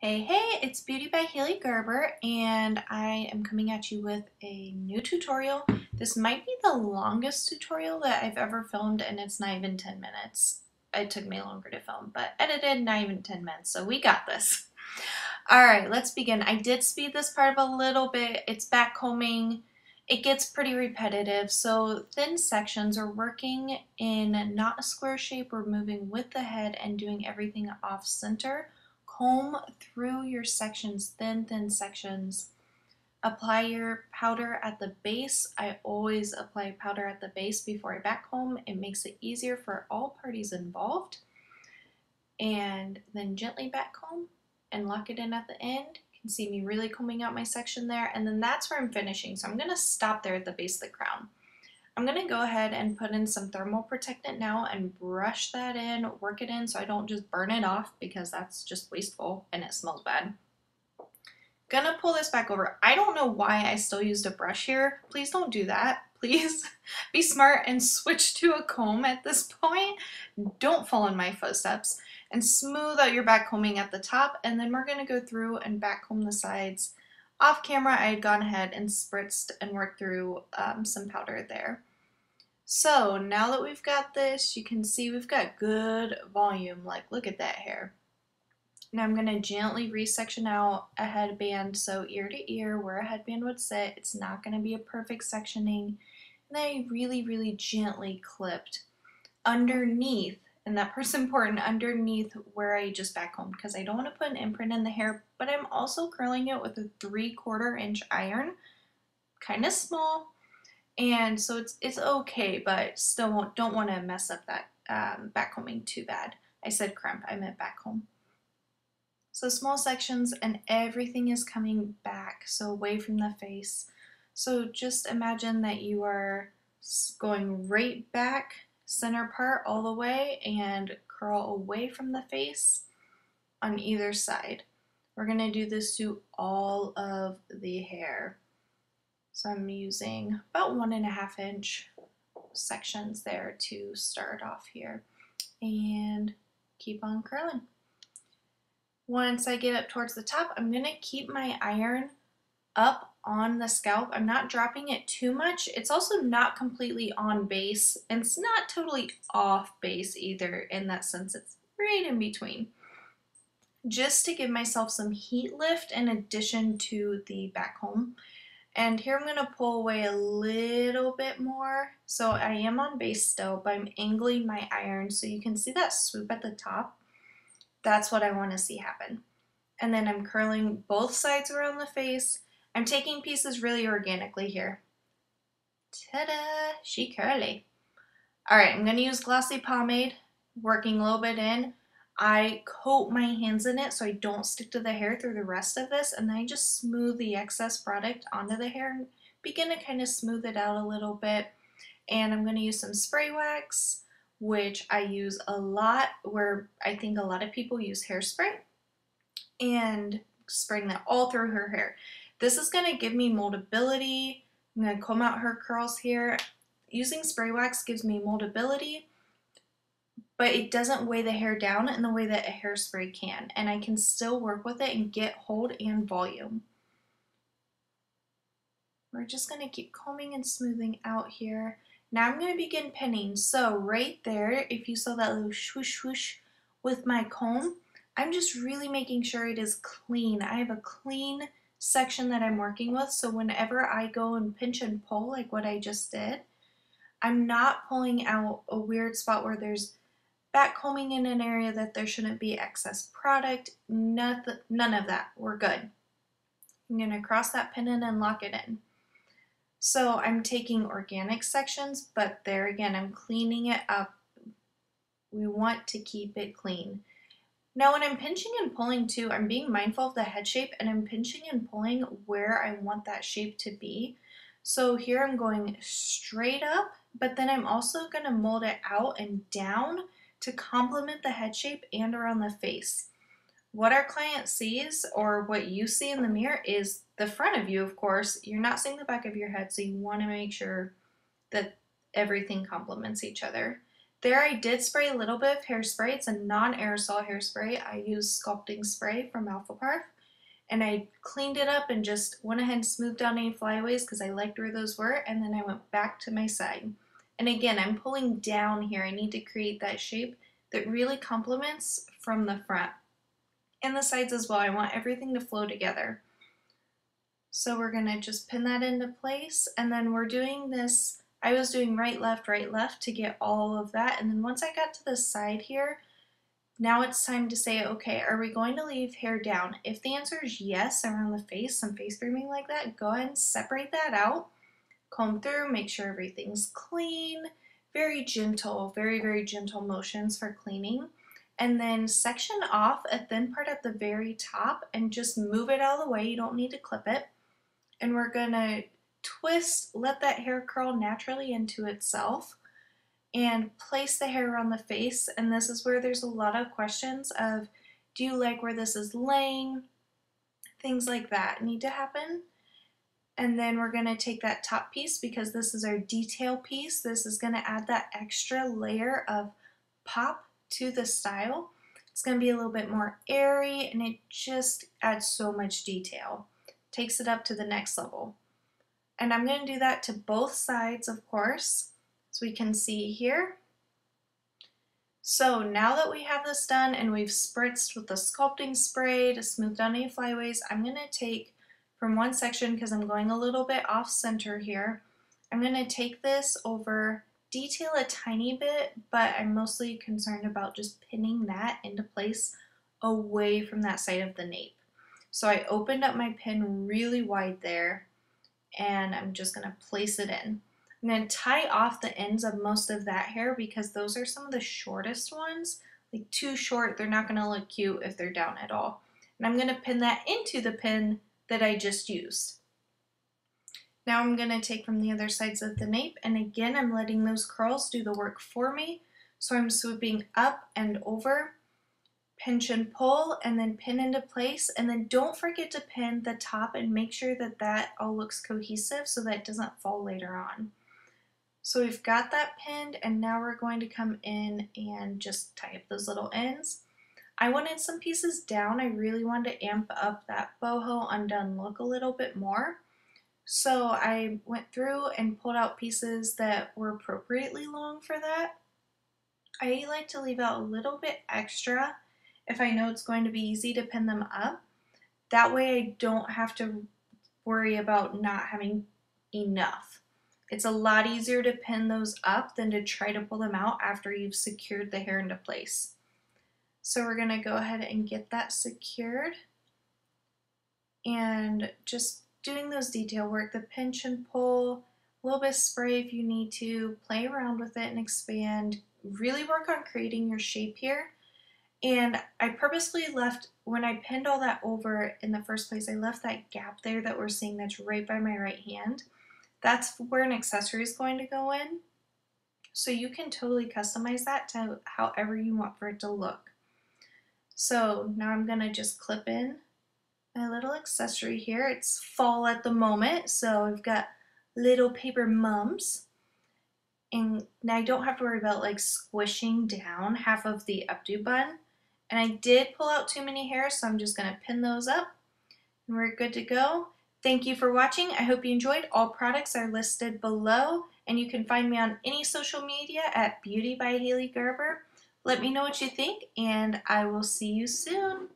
Hey, hey, it's Beauty by Garber, and I am coming at you with a new tutorial. This might be the longest tutorial that I've ever filmed, and it's not even 10 minutes. It took me longer to film, but edited, not even 10 minutes, so we got this. All right, let's begin. I did speed this part up a little bit. It's back combing. It gets pretty repetitive, so thin sections are working in not a square shape. We're moving with the head and doing everything off center. Comb through your sections, thin sections. Apply your powder at the base. I always apply powder at the base before I back comb. It makes it easier for all parties involved. And then gently back comb and lock it in at the end. You can see me really combing out my section there, and then that's where I'm finishing. So I'm going to stop there at the base of the crown. I'm going to go ahead and put in some thermal protectant now and brush that in, work it in so I don't just burn it off because that's just wasteful and it smells bad. Gonna pull this back over. I don't know why I still used a brush here. Please don't do that. Please be smart and switch to a comb at this point. Don't fall in my footsteps. And smooth out your back combing at the top, and then we're gonna go through and back comb the sides. Off camera, I had gone ahead and spritzed and worked through some powder there. So now that we've got this, you can see we've got good volume. Like, look at that hair. Now I'm going to gently resection out a headband, so ear to ear where a headband would sit. It's not going to be a perfect sectioning. And then I really gently clipped underneath, and that part's important, underneath where I just back combed, because I don't want to put an imprint in the hair, but I'm also curling it with a 3/4 inch iron, kind of small, and so it's okay, but still don't want to mess up that back combing too bad. I said crimp, I meant back comb. So small sections and everything is coming back, so away from the face. So just imagine that you are going right back, center part all the way, and curl away from the face on either side. We're going to do this to all of the hair. So I'm using about 1.5 inch sections there to start off here, and keep on curling. Once I get up towards the top, I'm going to keep my iron up on the scalp. I'm not dropping it too much. It's also not completely on base, and it's not totally off base either in that sense. It's right in between. Just to give myself some heat lift in addition to the back comb. And here I'm going to pull away a little bit more. So I am on base still, but I'm angling my iron so you can see that swoop at the top. That's what I want to see happen. And then I'm curling both sides around the face. I'm taking pieces really organically here. Ta-da! She curly. Alright, I'm going to use glossy pomade, working a little bit in. I coat my hands in it so I don't stick to the hair through the rest of this, and then I just smooth the excess product onto the hair and begin to kind of smooth it out a little bit. And I'm going to use some spray wax, which I use a lot, where I think a lot of people use hairspray, and spraying that all through her hair. This is going to give me moldability. I'm going to comb out her curls here. Using spray wax gives me moldability, but it doesn't weigh the hair down in the way that a hairspray can, and I can still work with it and get hold and volume. We're just going to keep combing and smoothing out here. Now I'm going to begin pinning. So right there, if you saw that little swoosh swoosh with my comb, I'm just really making sure it is clean. I have a clean section that I'm working with, so whenever I go and pinch and pull like what I just did, I'm not pulling out a weird spot where there's back combing in an area that there shouldn't be excess product. None of that. We're good. I'm going to cross that pin in and lock it in. So I'm taking organic sections, but there again, I'm cleaning it up. We want to keep it clean. Now when I'm pinching and pulling too, I'm being mindful of the head shape, and I'm pinching and pulling where I want that shape to be. So here I'm going straight up, but then I'm also going to mold it out and down to complement the head shape and around the face. What our client sees, or what you see in the mirror, is the front of you, of course. You're not seeing the back of your head, so you want to make sure that everything complements each other. There I did spray a little bit of hairspray. It's a non-aerosol hairspray. I used sculpting spray from Alpha Park, and I cleaned it up and just went ahead and smoothed down any flyaways because I liked where those were, and then I went back to my side. And again, I'm pulling down here. I need to create that shape that really complements from the front and the sides as well. I want everything to flow together. So we're gonna just pin that into place, and then we're doing this, I was doing right, left to get all of that, and then once I got to the side here, now it's time to say, okay, are we going to leave hair down? If the answer is yes, around the face, some face grooming like that, go ahead and separate that out, comb through, make sure everything's clean, very gentle, very, very gentle motions for cleaning. And then section off a thin part at the very top and just move it out of the way. You don't need to clip it. And we're gonna twist, let that hair curl naturally into itself, and place the hair around the face. And this is where there's a lot of questions of, do you like where this is laying? Things like that need to happen. And then we're gonna take that top piece, because this is our detail piece. This is gonna add that extra layer of pop to the style. It's gonna be a little bit more airy, and it just adds so much detail. Takes it up to the next level. And I'm going to do that to both sides, of course, as we can see here. So now that we have this done and we've spritzed with the sculpting spray to smooth down any flyaways, I'm going to take from one section, because I'm going a little bit off center here, I'm going to take this over, detail a tiny bit, but I'm mostly concerned about just pinning that into place away from that side of the nape. So I opened up my pin really wide there, and I'm just going to place it in. I'm going to tie off the ends of most of that hair, because those are some of the shortest ones. Like too short, they're not going to look cute if they're down at all. And I'm going to pin that into the pin that I just used. Now I'm going to take from the other sides of the nape, and again I'm letting those curls do the work for me. So I'm swooping up and over, pinch and pull, and then pin into place, and then don't forget to pin the top and make sure that that all looks cohesive so that it doesn't fall later on. So we've got that pinned, and now we're going to come in and just tie up those little ends. I wanted some pieces down. I really wanted to amp up that boho undone look a little bit more. So I went through and pulled out pieces that were appropriately long for that. I like to leave out a little bit extra if I know it's going to be easy to pin them up. That way I don't have to worry about not having enough. It's a lot easier to pin those up than to try to pull them out after you've secured the hair into place. So we're going to go ahead and get that secured, and just doing those detail work, the pinch and pull, a little bit of spray if you need to, play around with it and expand, really work on creating your shape here. And I purposely left, when I pinned all that over in the first place, I left that gap there that we're seeing that's right by my right hand. That's where an accessory is going to go in. So you can totally customize that to however you want for it to look. So now I'm going to just clip in my little accessory here. It's fall at the moment, so I've got little paper mums. And now I don't have to worry about like squishing down half of the updo bun. And I did pull out too many hairs, so I'm just going to pin those up, and we're good to go. Thank you for watching. I hope you enjoyed. All products are listed below, and you can find me on any social media at Beauty by Haley Garber. Let me know what you think, and I will see you soon.